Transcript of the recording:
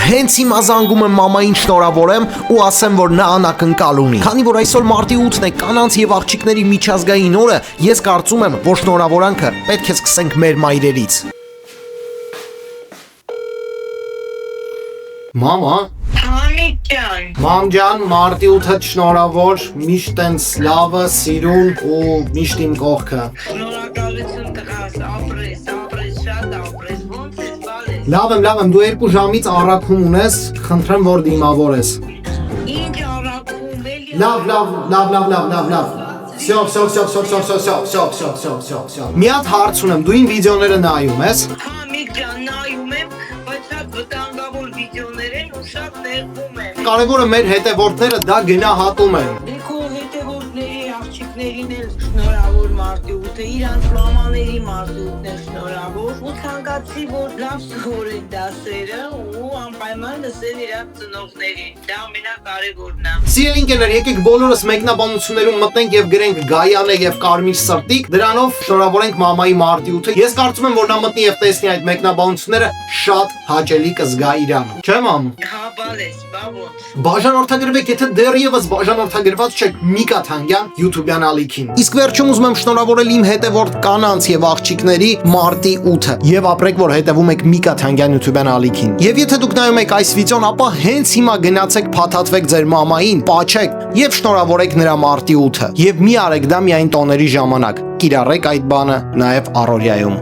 հենց հիմա զանգում եմ մամային շնորհավորեմ ու ասեմ, որ նա անակնկալ ունի։ Քանի որ այսօր մարտի 8-ն է կանանց եւ աղջիկների միջազգային օրը, ես կարծում եմ, որ շնորհավորանքը պետք է սկսենք մեր մայրերից։ Մամա, Մամ ջան, մարտի 8-ը շնորհավոր, միշտ տենց լավը, սիրուն ու միշտ իմ կողքը։ Շնորհակալություն տղաս, ապրես, շատ ապրես, ոնց ես բալես։ Լավ եմ, դու 2 ժամից առաքում ունես, խնդրեմ, որ դիմավորես։ Ինչ առաքում, էլի։ Լավ։ Всё. Մի հատ հարց ունեմ, դու իմ վիդեոները նայում ես։ Հա, Միք ջան, նայում եմ, բայց շատ վտանգավոր վիդեոներ են ու շատ նեղվում եմ։ Կարևորը մեր հետևորդները դա գնահատում են։ Դեքո հետևորդների, աղջիկներին էլ շնորհավոր մարտի 8-ը, իրանց մամաների մարտի 8-ն էլ շնորհավոր ու ցանկացի, որ լավ սովորեն դասերը ու անպայման լսեն իրանց ծնողներին։ Դա ամենակարևորն է։ Սիրելի ընկերներ, եկեք բոլորս մեկնաբանություններում մտնենք եւ գրենք Գայանե եւ Կարմիր Սրտիկ, դրանով շնորհավորենք մամայի մարտի 8-ը։ Ես կարծում եմ, որ նա մտնի եւ տեսնի այդ մեկնաբանությունները, շատ հաճելի կզգա իրան։ Չէ՞ մամ։ Հա, բալես, բա ոնց։ Բաժանորդագրվեք, եթե դեռևս բաժանորդագրված չեք Միկա Թանգյան YouTube-յան ալիքին։ Իսկ վերջում ուզում եմ շնորհավորել իմ հետևորդ կանանց եւ աղջիկների մարտի 8-ը եւ ապրեք, որ հետևում եք Միկա Թանգյան YouTube-յան ալիքին։ Եվ եթե դուք նայում եք այս վիդեոն, ապա հենց հիմա գնացեք փաթաթվեք ձեր մամային, պաչեք եւ շնորհավորեք նրա մարտի 8-ը։ Եվ մի արեք դա միայն տոների ժամանակ։ Կիրառեք այդ բանը նաեւ առօրյայում։